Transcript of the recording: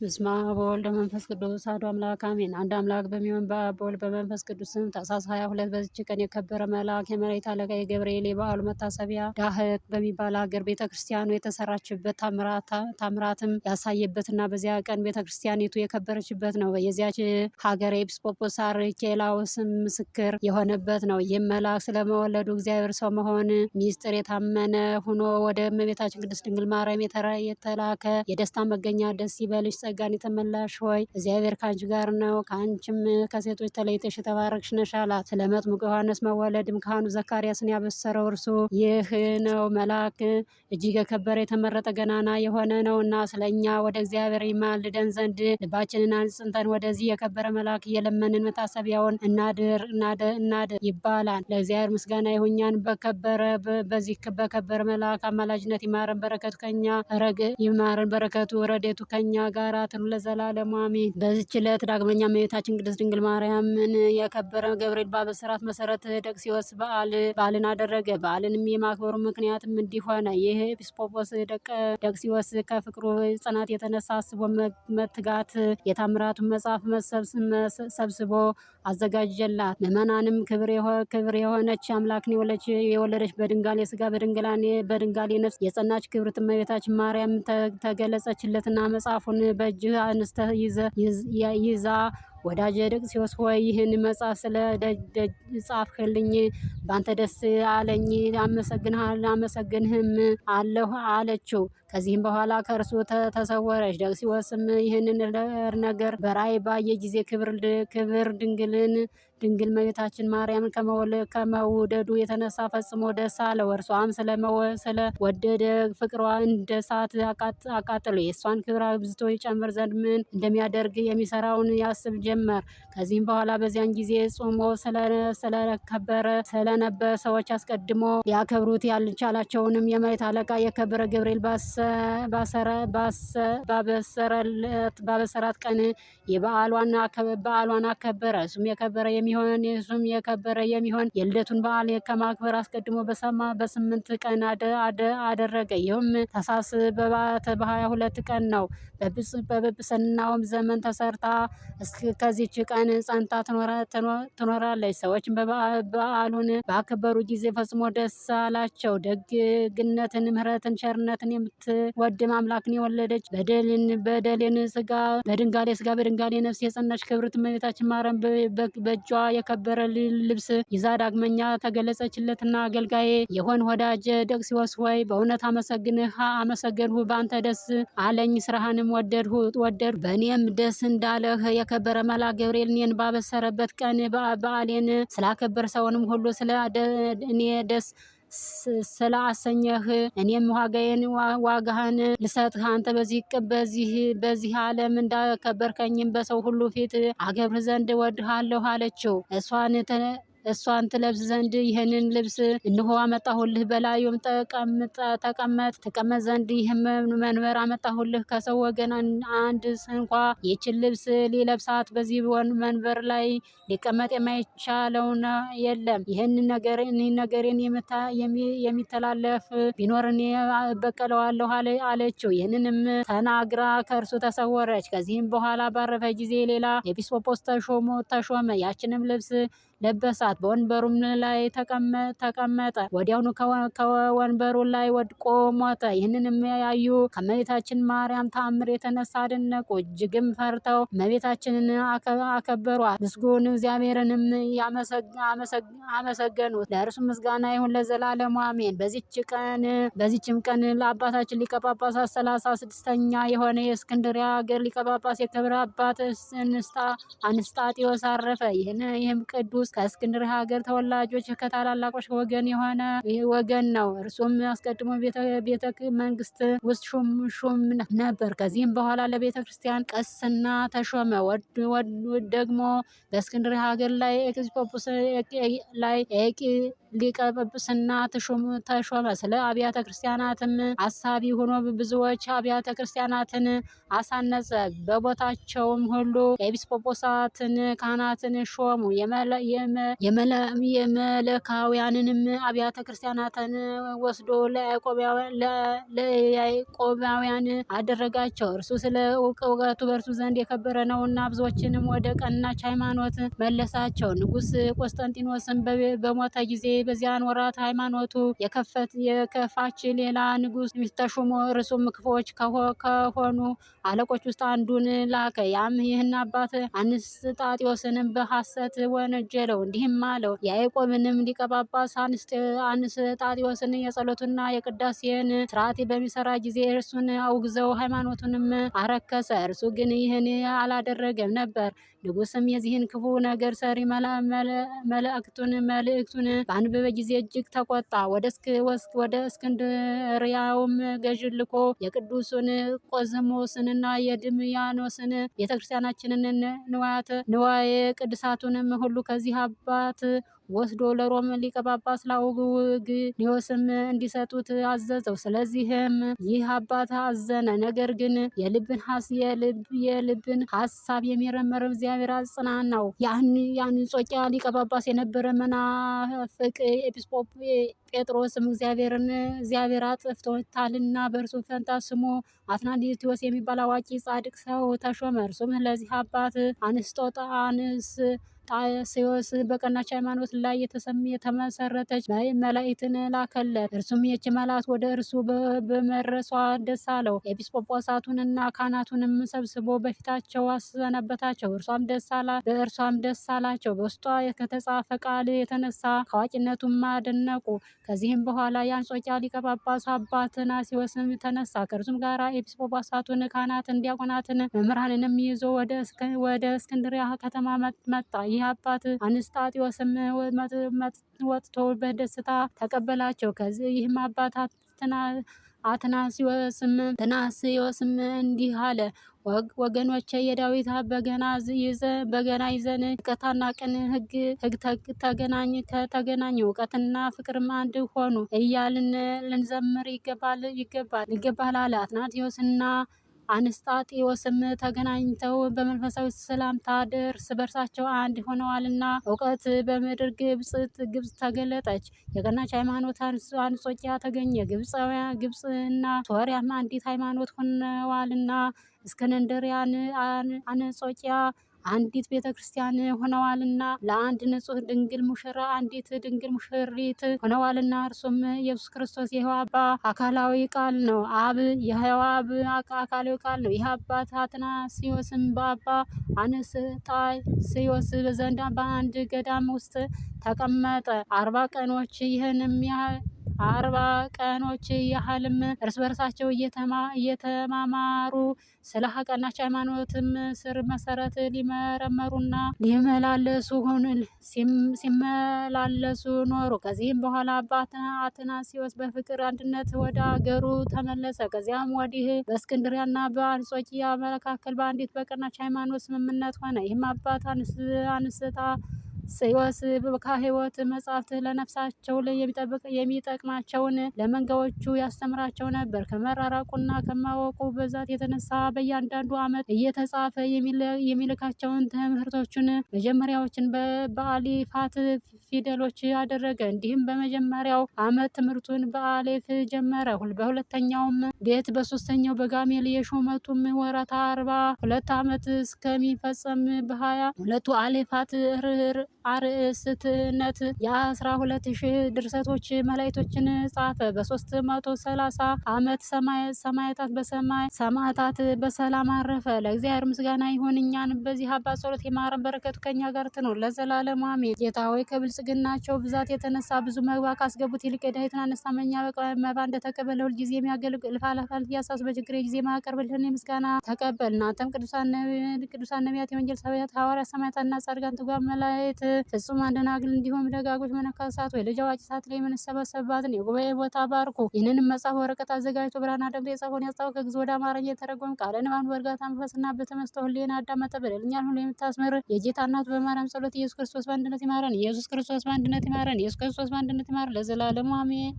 በስመ አብ ወወልድ ወመንፈስ ቅዱስ አሐዱ አምላክ አሜን። አንድ አምላክ በሚሆን በአብ በወልድ በመንፈስ ቅዱስ ስም ታኅሳስ 22 በዚች ቀን የከበረ መልአክ የመላእክት አለቃ የገብርኤል የበዓሉ መታሰቢያ ዳህቅ በሚባል ሀገር ቤተክርስቲያኑ የተሰራችበት ታምራትም ያሳየበትና በዚያ ቀን ቤተክርስቲያኒቱ የከበረችበት ነው። የዚያች ሀገር ኤጲስቆጶስ አርኬላዎስም ምስክር የሆነበት ነው። ይህም መልአክ ስለመወለዱ እግዚአብሔር ሰው መሆን ሚስጥር የታመነ ሆኖ ወደ እመቤታችን ቅድስት ድንግል ማርያም የተላከ የደስታ መገኛ ደስ ይበልሽ ጸጋን የተመላሽ ሆይ እግዚአብሔር ከአንቺ ጋር ነው፣ ከአንቺም ከሴቶች ተለይተሽ የተባረክሽ ነሽ አላት። ስለ መጥምቁ ዮሐንስ መወለድም ካህኑ ዘካርያስን ያበሰረው እርሱ ይህ ነው። መልአክ እጅግ የከበረ የተመረጠ ገናና የሆነ ነውና ስለኛ ወደ እግዚአብሔር ይማልደን ዘንድ ልባችንን አንጽተን ወደዚህ የከበረ መልአክ እየለመንን መታሰቢያውን እናድር ይባላል። ለእግዚአብሔር ምስጋና ይሁን። እኛን በዚህ በከበረ መልአክ አማላጅነት ይማረን፣ በረከቱ ከኛ በረከቱ ረዴቱ ከኛ ጋር ትኑር ለዘላለሙ አሜን። በዚህች ዕለት ዳግመኛ እመቤታችን ቅድስት ድንግል ማርያምን የከበረ ገብርኤል ባበሰራት መሰረት ደቅሲዎስ በዓልን አደረገ። በዓልንም የማክበሩ ምክንያትም እንዲህ ሆነ። ይህ ኤጲስቆጶስ ደቅሲዎስ ከፍቅሩ ጽናት የተነሳ አስቦ መትጋት የታምራቱን መጽሐፍ ሰብስቦ አዘጋጀላት። ምዕመናንም ክብር የሆነች አምላክን የወለደች በድንጋሌ ስጋ በድንጋሌ ነፍስ የጸናች ክብርት እመቤታችን ማርያም ተገለጸችለትና መጽሐፉን በእጅህ አንስተህ ይዛ ወዳጄ ደቅሲዎስ ሆይ ይህን መጽሐፍ ስለ ጻፍክልኝ ባንተ ደስ አለኝ፣ አመሰግንህም አለሁ አለችው። ከዚህም በኋላ ከእርሱ ተሰወረች። ደቅሲዎስም ይህንን ነገር በራእይ ባየ ጊዜ ክብር ድንግል እመቤታችን ማርያምን ከመውደዱ የተነሳ ፈጽሞ ደስ አለው። እርሷም ስለወደደ ፍቅሯ እንደ እሳት አቃጥሎ የእሷን ክብር አብዝቶ ይጨምር ዘንድ ምን እንደሚያደርግ የሚሰራውን ያስብ ጀመር። ከዚህም በኋላ በዚያን ጊዜ ጾሞ ስለነበር ሰዎች አስቀድሞ ሊያከብሩት ያልቻላቸውንም የመላእክት አለቃ የከበረ ገብርኤል ባበሰራት ቀን በዓሏን አከበረ። እሱም የከበረ የሚሆን የልደቱን በዓል ከማክበር አስቀድሞ በ8 ቀን አደረገ። ይህም ታኅሳስ በ22 ቀን ነው። በጵጵስናውም ዘመን ተሰርታ እስከዚች ቀን ጸንታ ትኖራለች። ሰዎችም በዓሉን ባከበሩ ጊዜ ፈጽሞ ደስ አላቸው። ደግነትን፣ ምሕረትን፣ ቸርነትን የምትወድ አምላክን የወለደች በድንጋሌ ስጋ በድንጋሌ ነፍስ የጸናች ክብርት እመቤታችን ማርያም በእጇ የከበረ ልብስ ይዛ ዳግመኛ ተገለጸችለትና አገልጋዬ የሆን ወዳጄ ደቅሲዎስ ሆይ በእውነት አመሰገንሁ፣ በአንተ ደስ አለኝ፣ ስራህንም ወደድሁ። በእኔም ደስ እንዳለህ የከበረ መልአክ ገብርኤል እኔን ባበሰረበት ቀን በዓሌን ስላከበር ሰውንም ሁሉ እኔ ደስ ስላሰኘህ እኔም ዋጋህን ልሰጥህ አንተ በዚህ ዓለም እንዳከበርከኝም በሰው ሁሉ ፊት አገብር ዘንድ እወድሃለሁ አለችው። እሷን ትለብስ ዘንድ ይህንን ልብስ እንሆ አመጣሁልህ፣ በላዩም ተቀመጥ ዘንድ ይህም መንበር አመጣሁልህ። ከሰው ወገን አንድ እንኳ ይህችን ልብስ ሊለብሳት በዚህ መንበር ላይ ሊቀመጥ የማይቻለው የለም። ይህን ነገሬን የሚተላለፍ ቢኖር እኔ እበቀለዋለሁ አለችው። ይህንንም ተናግራ ከእርሱ ተሰወረች። ከዚህም በኋላ ባረፈ ጊዜ ሌላ ኤጲስቆጶስ ተሾመ። ያችንም ልብስ ለበሳት፣ በወንበሩም ላይ ተቀመጠ። ወዲያውኑ ከወንበሩ ላይ ወድቆ ሞተ። ይህንንም ያዩ ከእመቤታችን ማርያም ተአምር የተነሳ አደነቁ፣ እጅግም ፈርተው እመቤታችንን አከበሯት። ምስጉን እግዚአብሔርንም አመሰገኑት። ለእርሱ ምስጋና ይሁን ለዘላለሙ አሜን። በዚችም ቀን ለአባታችን ሊቀ ጳጳሳት 36ኛ የሆነ የእስክንድርያ ሀገር ሊቀ ጳጳስ የክብር አባት አንስጣጢዮስ አረፈ። ይህም ቅዱስ ከእስክንድርያ ሀገር ተወላጆች ከታላላቆች ወገን ነው። እርሱም አስቀድሞ ቤተ መንግስት ውስጥ ሹም ነበር። ከዚህም በኋላ ለቤተ ክርስቲያን ቅስና ተሾመ። ደግሞ በእስክንድርያ ሀገር ላይ ሊቀ ጵጵስና ተሾመ። ስለ አብያተ ክርስቲያናትም አሳቢ ሆኖ ብዙዎች አብያተ ክርስቲያናትን አሳነጸ። በቦታቸውም ሁሉ ኤጲስቆጶሳትን ካህናትን ሾሙ። የመለካውያንንም አብያተ ክርስቲያናትን ወስዶ ለያዕቆባውያን አደረጋቸው። እርሱ ስለ እውቀቱ በእርሱ ዘንድ የከበረ ነውና ብዙዎችንም ወደ ቀናች ሃይማኖት መለሳቸው። ንጉሥ ቆስጠንጢኖስም በሞተ ጊዜ በዚያን ወራት ሃይማኖቱ የከፋች ሌላ ንጉሥ ተሾሞ እርሱም ክፉዎች ከሆኑ አለቆች ውስጥ አንዱን ላከ። ያም ይህን አባት አንስጣጢዮስንም በሐሰት ወነጀለው፣ እንዲህም አለው፦ የያዕቆብንም ሊቀ ጳጳስ አንስጣጢዮስን የጸሎቱና የቅዳሴን ስርዓት በሚሰራ ጊዜ እርሱን አውግዘው ሃይማኖቱንም አረከሰ። እርሱ ግን ይህን አላደረገም ነበር። ንጉሥም የዚህን ክፉ ነገር ሰሪ መልእክቱን በአንበበ ጊዜ እጅግ ተቆጣ። ወደ እስክንድርያውም ገዥ ልኮ የቅዱሱን ቆዝሞስንና የድምያኖስን ቤተክርስቲያናችንን ንዋየ ቅድሳቱንም ሁሉ ከዚህ አባት ወስዶ ለሮም ሊቀ ጳጳስ ላውግኒዮስም እንዲሰጡት አዘዘው። ስለዚህም ይህ አባት አዘነ። ነገር ግን የልብን ሐሳብ የሚመረምር እግዚአብሔር አጽናናው። የአንጾኪያ ሊቀ ጳጳስ የነበረ መናፍቅ ኤጲስቆጶስ ጴጥሮስም እግዚአብሔር አጥፍቶታልና በእርሱ ፈንታ ስሙ አትናቴዎስ የሚባል አዋቂ ጻድቅ ሰው ተሾመ። እርሱም ለዚህ አባት አንስጣሴዎስ በቀናች ሃይማኖት ላይ የተመሰረተች መላእክትን ላከለት። እርሱም ይህች መልአክ ወደ እርሱ በመድረሷ ደስ አለው። ኤጲስቆጶሳቱንና ካህናቱንም ሰብስቦ በፊታቸው አሰናበታቸው። በእርሷም ደስ አላቸው። በውስጧ ከተጻፈ ቃል የተነሳ ከአዋቂነቱም አደነቁ። ከዚህም በኋላ የአንጾኪያ ሊቀ ጳጳስ አባ አትናሲዎስም ተነሳ። ከእርሱም ጋር ኤጲስቆጶሳቱን፣ ካህናትን፣ ዲያቆናትን፣ መምህራንንም ይዞ ወደ እስክንድርያ ከተማ መጣ። ይህ አባት አንስጣጢዮስም ወጥቶ በደስታ ተቀበላቸው። ይህም አባት አትናሲዮስም እንዲህ አለ፦ ወገኖቼ የዳዊት በገና ይዘን እውቀትና ቅን ሕግ ተገናኙ፣ እውቀትና ፍቅርም አንድ ሆኑ እያልን ልንዘምር ይገባል አለ። አትናቴዎስና አንስጣጢዮስም ተገናኝተው በመንፈሳዊ ሰላምታ እርስ በርሳቸው አንድ ሆነዋልና እውቀት በምድር ግብጽ ተገለጠች። የቀናች ሃይማኖት አንጾኪያ ተገኘ። ግብጽና ሶርያም አንዲት ሃይማኖት ሆነዋልና እስክንድርያን አንጾኪያ አንዲት ቤተ ክርስቲያን ሆነዋልና ለአንድ ንጹሕ ድንግል ሙሽራ አንዲት ድንግል ሙሽሪት ሆነዋልና እርሱም ኢየሱስ ክርስቶስ የሕያው አብ አካላዊ ቃል ነው። አብ የሕያው አብ አካላዊ ቃል ነው። ይህ አባት አትናሲዮስም በአባ አንስጣሴዎስ ዘንድ በአንድ ገዳም ውስጥ ተቀመጠ 40 ቀኖች ያህልም እርስ በርሳቸው እየተማማሩ ስለ ቀናች ሃይማኖትም ስር መሰረት ሊመረመሩና ሲመላለሱ ኖሩ። ከዚህም በኋላ አባት አትናሲዎስ በፍቅር አንድነት ወደ አገሩ ተመለሰ። ከዚያም ወዲህ በእስክንድሪያና በአንጾኪያ መካከል በአንዲት በቀናች ሃይማኖት ስምምነት ሆነ። ይህም አባት አንስጣሴዎስ ከሕይወት መጻሕፍት ለነፍሳቸው የሚጠቅማቸውን ለመንጋዎቹ ያስተምራቸው ነበር። ከመራራቁና ከማወቁ ብዛት የተነሳ በእያንዳንዱ ዓመት እየተጻፈ የሚልካቸውን ትምህርቶችን መጀመሪያዎችን በአሊፋት ፊደሎች አደረገ። እንዲህም በመጀመሪያው ዓመት ትምህርቱን በአሌፍ ጀመረ። በሁለተኛውም ቤት፣ በሶስተኛው በጋሜል የሹመቱም ወራት 42 ዓመት እስከሚፈጸም በ22ቱ አሌፋት አርእስትነት የ12,000 ድርሰቶች መላእክቶችን ጻፈ። በ330 ዓመት ሰማዕታት በሰላም አረፈ። ለእግዚአብሔር ምስጋና ይሁን፣ እኛን በዚህ አባት ጸሎት ይማረን፣ በረከቱ ከኛ ጋር ትኑር ለዘላለሙ አሜን። ጌታ ሆይ ከብልጽግናቸው ብዛት የተነሳ ብዙ መባ ካስገቡት ይልቅ የድሃይቱን አነስተኛ መባ እንደተቀበለ ሁልጊዜ የሚያገለግል ላፋልፍ እያሳሱ በችግሬ ጊዜ ማቀርብልህን የምስጋና ተቀበል። እናንተም ቅዱሳን ነቢያት፣ የወንጌል ሰባኪያት ሐዋርያት፣ ሰማዕታትና ጻድቃን፣ ትጉሃን መላእክት፣ ፍጹማን ደናግል እንዲሁም ደጋጎች መነኮሳት ወይ ልጅ አዋቂ ሰዓት ላይ የምንሰበሰብባትን የጉባኤ ቦታ ባርኩ። ይህንንም መጽሐፍ ወረቀት አዘጋጅቶ ብራና ደምጦ የጻፈውን ያጻፈው ከግዕዝ ወደ አማርኛ የተረጎመ ቃለ ንባብ በእርጋታ መንፈስና በተመስጦ ሕሊና አዳመጠ። በደለኛን ሁሉ የምታስምር የጌታ እናቱ በማርያም ጸሎት ኢየሱስ ክርስቶስ በአንድነት ይማረን። ኢየሱስ ክርስቶስ በአንድነት ይማረን። ኢየሱስ ክርስቶስ በአንድነት ይማረን ለዘላለሙ አሜን።